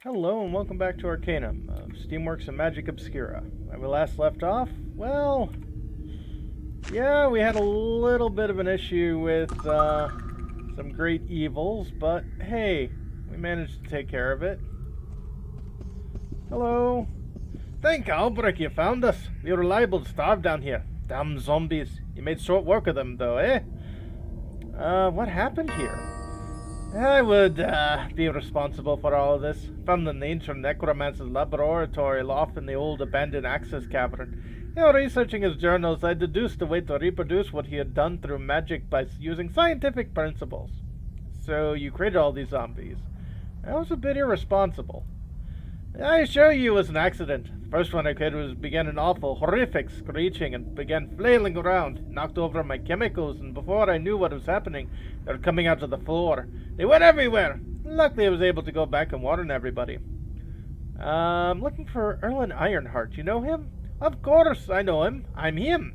Hello and welcome back to Arcanum of Steamworks and Magic Obscura. When we last left off, well, yeah, we had a little bit of an issue with some great evils, but hey, we managed to take care of it. Hello. Thank Albrecht you found us. We were liable to starve down here. Damn zombies. You made short work of them though, eh? What happened here? I would be responsible for all of this. Found the ancient necromancer's laboratory off in the old abandoned access cavern. Researching his journals, I deduced a way to reproduce what he had done through magic by using scientific principles. So you created all these zombies. That was a bit irresponsible. I assure you it was an accident. The first one I created began an awful, horrific screeching and began flailing around, knocked over my chemicals, and before I knew what was happening, they were coming out of the floor. They went everywhere. Luckily, I was able to go back and warn everybody. I'm looking for Erlen Ironheart. You know him? Of course, I know him. I'm him.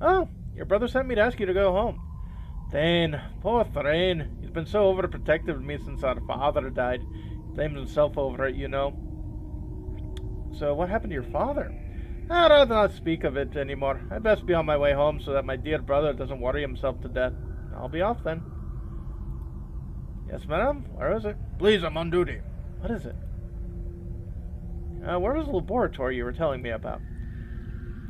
Oh, your brother sent me to ask you to go home. Thane, poor Thane. He's been so overprotective of me since our father died. He blames himself over it, you know. So what happened to your father? I'd rather not speak of it anymore. I'd best be on my way home so that my dear brother doesn't worry himself to death. I'll be off then. Yes, madam? Where is it? Please, I'm on duty. What is it? Where was the laboratory you were telling me about?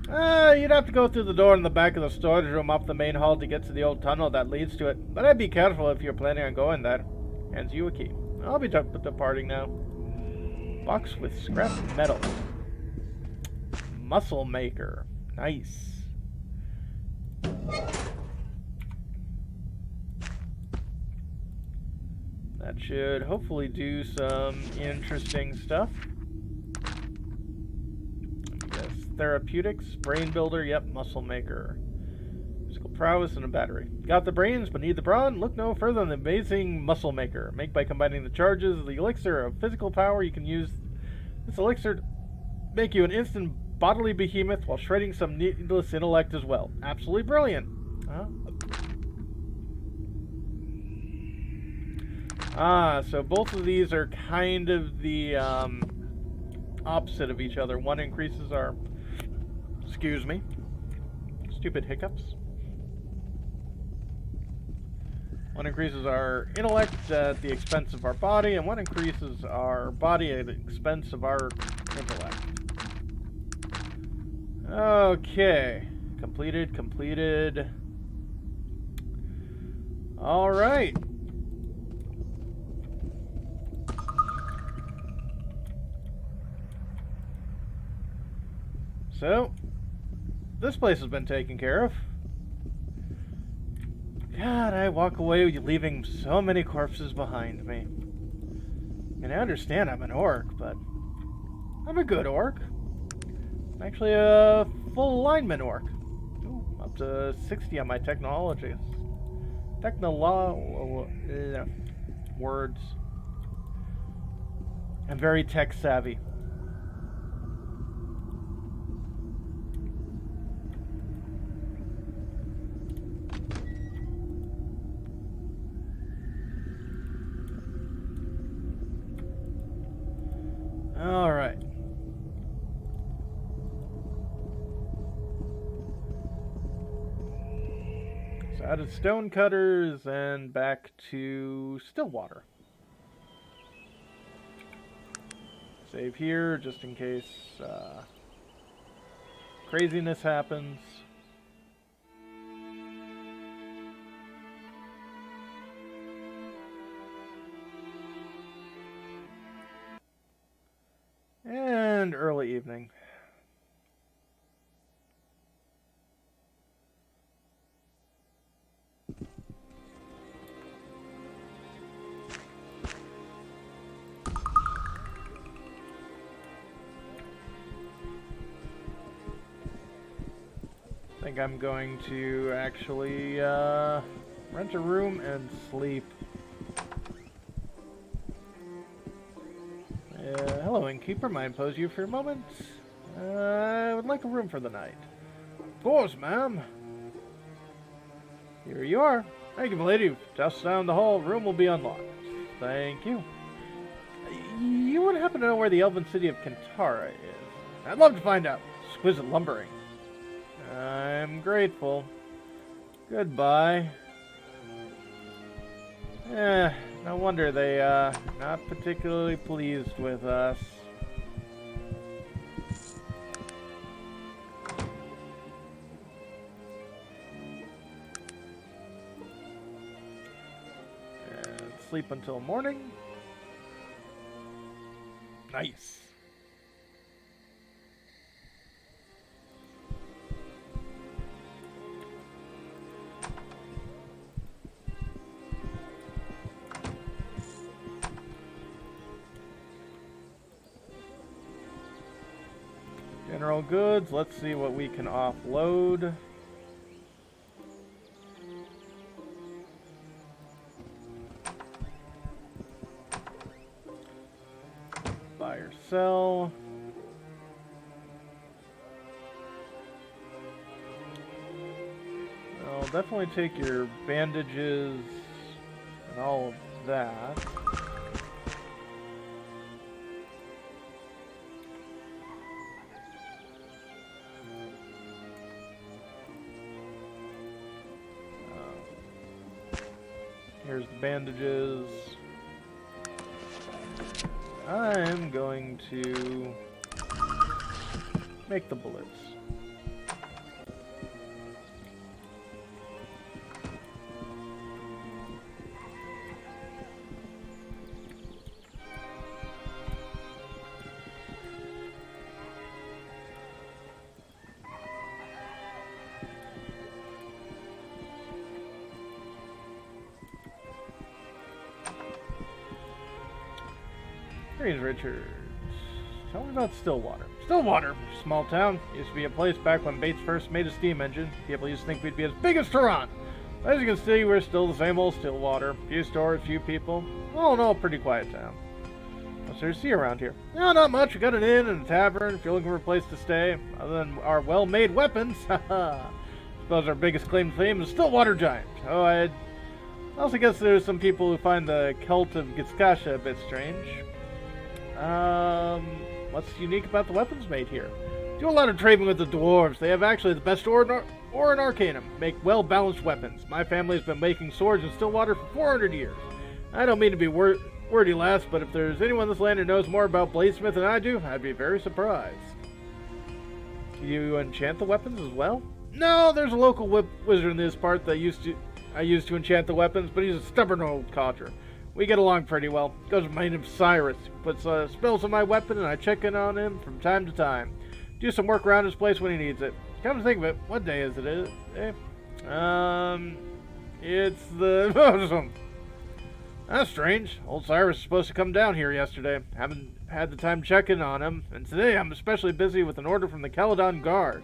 You'd have to go through the door in the back of the storage room up the main hall to get to the old tunnel that leads to it. But I'd be careful if you're planning on going there. Hands you a key. I'll be departing now. Box with scrap metal. Muscle maker. Nice. That should hopefully do some interesting stuff. Yes, therapeutics, brain builder, yep, muscle maker. Physical prowess and a battery. Got the brains, but need the brawn? Look no further than the amazing muscle maker. Make by combining the charges of the elixir of physical power. You can use this elixir to make you an instant bodily behemoth while shredding some needless intellect as well. Absolutely brilliant. So both of these are kind of the opposite of each other. One increases our, excuse me, stupid hiccups. One increases our intellect at the expense of our body, and one increases our body at the expense of our intellect. Okay. Completed. Alright. So, this place has been taken care of. God, I walk away leaving so many corpses behind me. I mean, I understand I'm an orc, but I'm a good orc. I'm actually a full alignment orc. Ooh, up to 60 on my technology. Words. I'm very tech savvy. Alright. So out of stone cutters and back to Stillwater. Save here just in case craziness happens. And early evening. I think I'm going to actually rent a room and sleep. Hello, innkeeper. May I impose you for a moment? I would like a room for the night. Of course, ma'am. Here you are. Thank you, milady. Just down the hall. Room will be unlocked. Thank you. You would happen to know where the elven city of Kintara is? I'd love to find out. Exquisite lumbering. I'm grateful. Goodbye. No wonder they, not particularly pleased with us. And sleep until morning. Nice. General goods, let's see what we can offload. Buy or sell. I'll definitely take your bandages and all of that. Here's the bandages. I'm going to make the bullets. Greetings, Richard. Tell me about Stillwater. Stillwater, small town. Used to be a place back when Bates first made a steam engine. People used to think we'd be as big as Tehran. As you can see, we're still the same old Stillwater. Few stores, few people. All in all, a pretty quiet town. What's there to see around here? No, not much. We got an inn and a tavern if you're looking for a place to stay. Other than our well-made weapons, haha. Suppose our biggest claim to fame is Stillwater Giant. Oh, I also guess there's some people who find the cult of Gitskasha a bit strange. What's unique about the weapons made here? Do a lot of trading with the dwarves. They have actually the best ore in Arcanum. Make well-balanced weapons. My family has been making swords in Stillwater for 400 years. I don't mean to be wordy last, but if there's anyone in this land who knows more about bladesmith than I do, I'd be very surprised. Do you enchant the weapons as well? No, there's a local wizard in this part that I used to enchant the weapons, but he's a stubborn old codger. We get along pretty well. Goes with my name Cyrus. Puts spells on my weapon, and I check in on him from time to time. Do some work around his place when he needs it. Come to think of it, what day is it? It's the... That's strange. Old Cyrus was supposed to come down here yesterday. Haven't had the time to check in on him, and today I'm especially busy with an order from the Caledon Guard.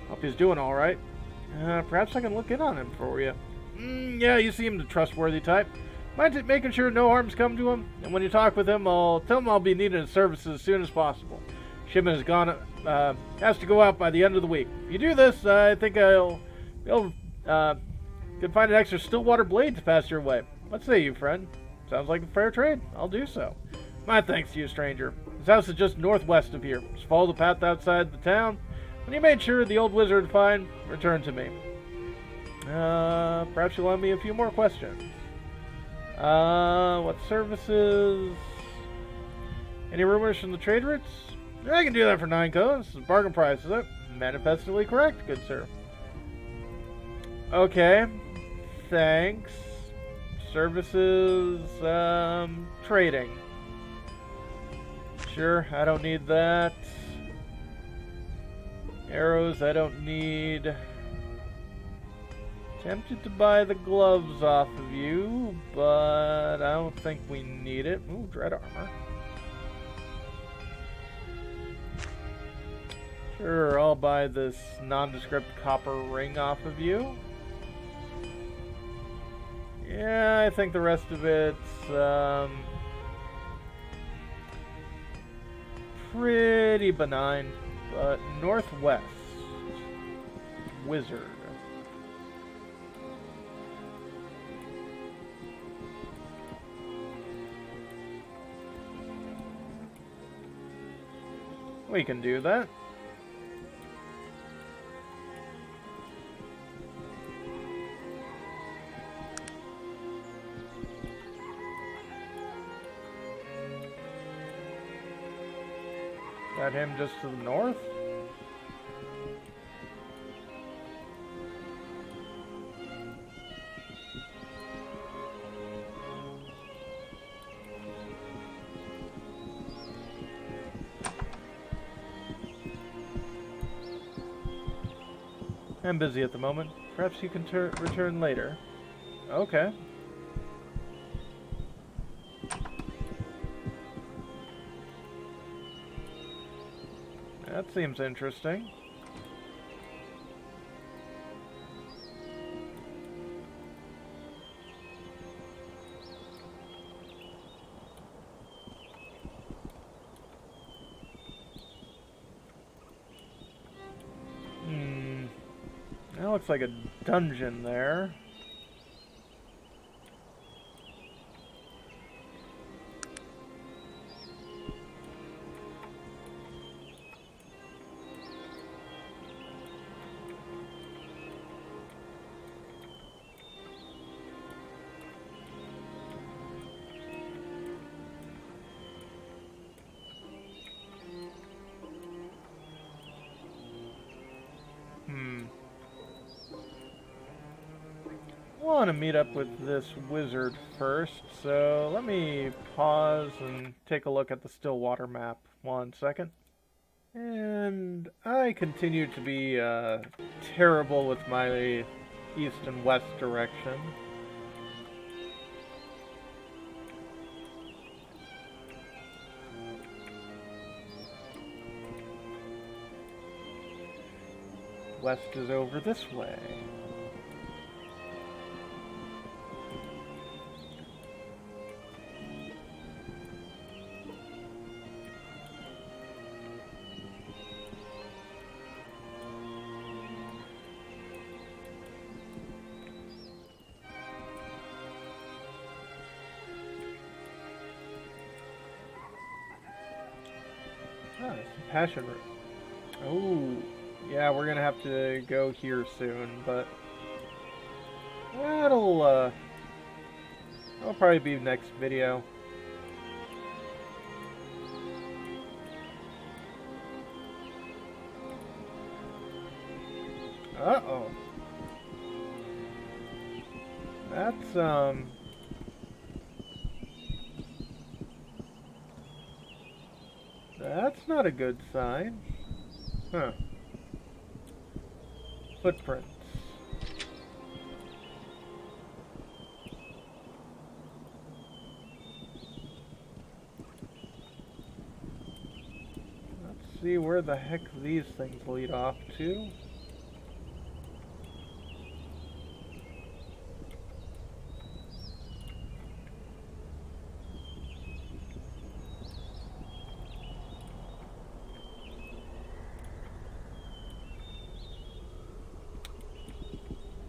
Hope he's doing all right. Perhaps I can look in on him for you. Yeah, you seem the trustworthy type. Mind making sure no harm's come to him, and when you talk with him, tell him I'll be needing his services as soon as possible. Shipment has to go out by the end of the week. If you do this, I think I'll be able can find an extra Stillwater blade to pass your way. What say you, friend? Sounds like a fair trade. I'll do so. My thanks to you, stranger. His house is just northwest of here. Just follow the path outside the town. When you made sure the old wizard would find, return to me. Perhaps you'll lend me a few more questions. What services? Any rumors from the trade routes? I can do that for 9 coins. It's a bargain price, is it? Manifestly correct, good sir. Okay. Thanks. Services, trading. Sure, I don't need that. Arrows, I don't need. Tempted to buy the gloves off of you, but I don't think we need it. Ooh, dread armor. Sure, I'll buy this nondescript copper ring off of you. Yeah, I think the rest of it's pretty benign, but northwest wizard. We can do that. Is that him just to the north? I'm busy at the moment. Perhaps you can return later. Okay. That seems interesting. That looks like a dungeon there. I want to meet up with this wizard first, so let me pause and take a look at the Stillwater map. 1 second. And I continue to be terrible with my east and west direction. West is over this way. Oh, passion root. Oh, yeah, we're gonna have to go here soon, but that'll probably be next video. Uh-oh. That's not a good sign. Huh. Footprints. Let's see where the heck these things lead off to.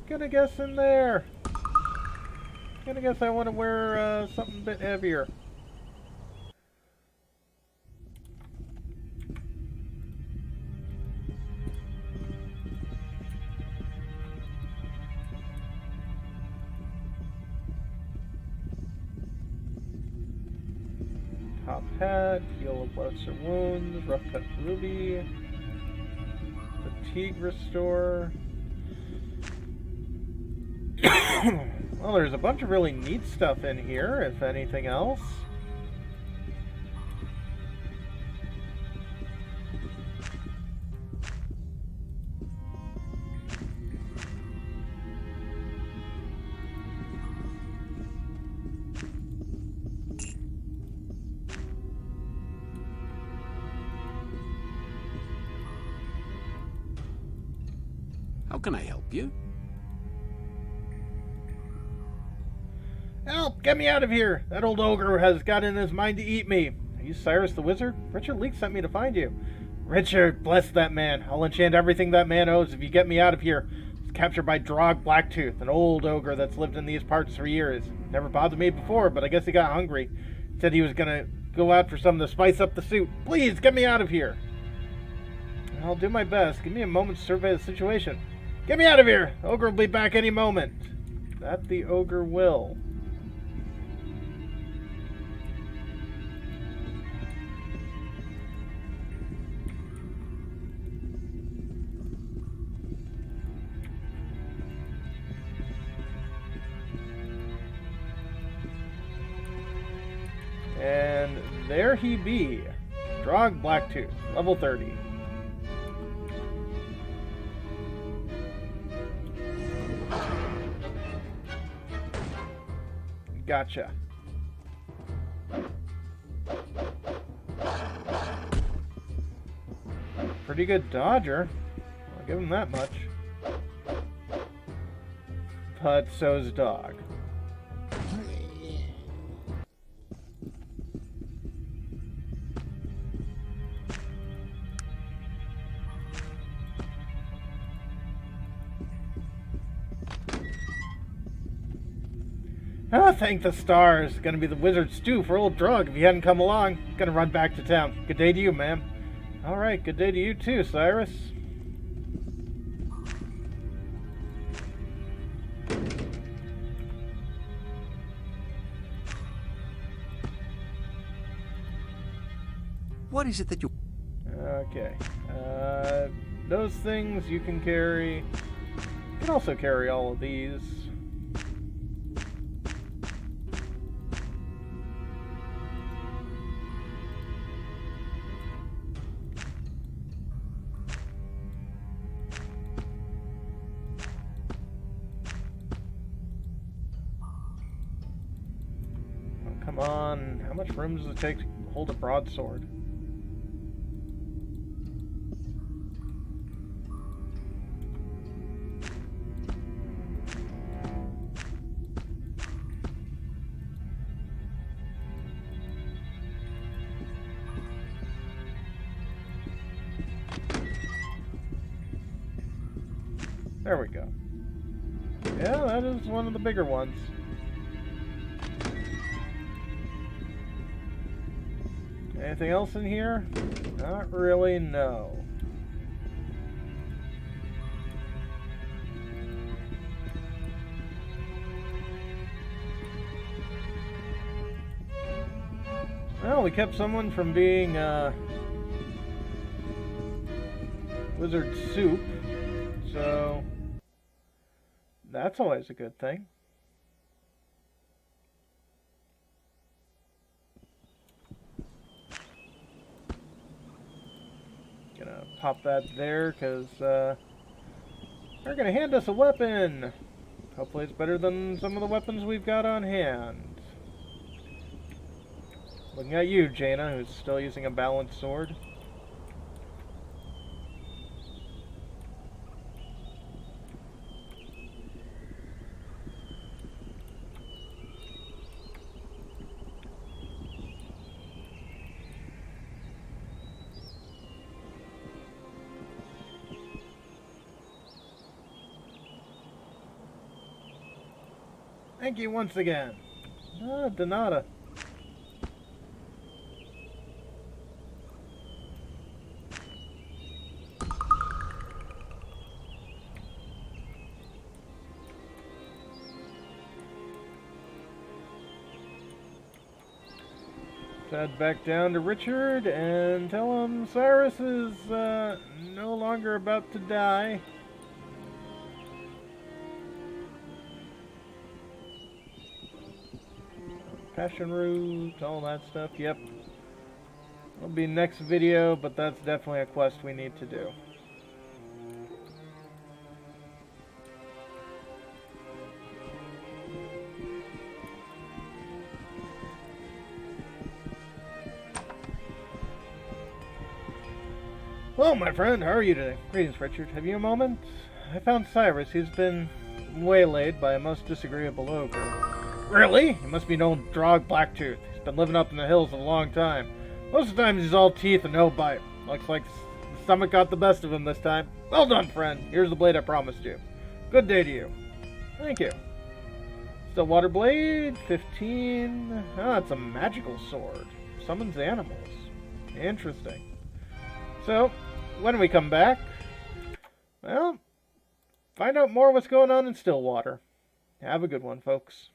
Gonna guess in there. Gonna guess I want to wear something a bit heavier. Top hat, heal of lesser wounds, rough cut ruby, fatigue restore. Well, there's a bunch of really neat stuff in here, if anything else. How can I help you? Help! Get me out of here! That old ogre has got in his mind to eat me. Are you Cyrus the wizard? Richard Leek sent me to find you. Richard, bless that man. I'll enchant everything that man owes if you get me out of here. I was captured by Drog Blacktooth, an old ogre that's lived in these parts for years. Never bothered me before, but I guess he got hungry. Said he was gonna go out for something to spice up the soup. Please, get me out of here. I'll do my best. Give me a moment to survey the situation. Get me out of here! Ogre will be back any moment. That the Ogre will. And there he be. Drog Blacktooth, level 30. Gotcha. Pretty good dodger. I'll give him that much. But so's dog. Oh, thank the stars. Gonna be the wizard stew for old Drug if he hadn't come along. Gonna run back to town. Good day to you, ma'am. Alright, good day to you too, Cyrus. What is it that you... Okay. Those things you can carry. You can also carry all of these. Come on, how much room does it take to hold a broadsword? There we go. Yeah, that is one of the bigger ones. Anything else in here? Not really, no. Well, we kept someone from being wizard soup, so that's always a good thing. Gonna pop that there because they're gonna hand us a weapon. Hopefully it's better than some of the weapons we've got on hand. Looking at you, Jaina, who's still using a balanced sword. Thank you once again. Ah, de nada. Head back down to Richard and tell him Cyrus is no longer about to die. Passion root, all that stuff, yep. It'll be next video, but that's definitely a quest we need to do. Hello, my friend. How are you today? Greetings, Richard. Have you a moment? I found Cyrus. He's been waylaid by a most disagreeable ogre. Really? He must be an old Drog Blacktooth. He's been living up in the hills a long time. Most of the time he's all teeth and no bite. Looks like the stomach got the best of him this time. Well done, friend. Here's the blade I promised you. Good day to you. Thank you. Stillwater blade, 15. Ah, it's a magical sword. Summons animals. Interesting. So, when we come back, well, find out more what's going on in Stillwater. Have a good one, folks.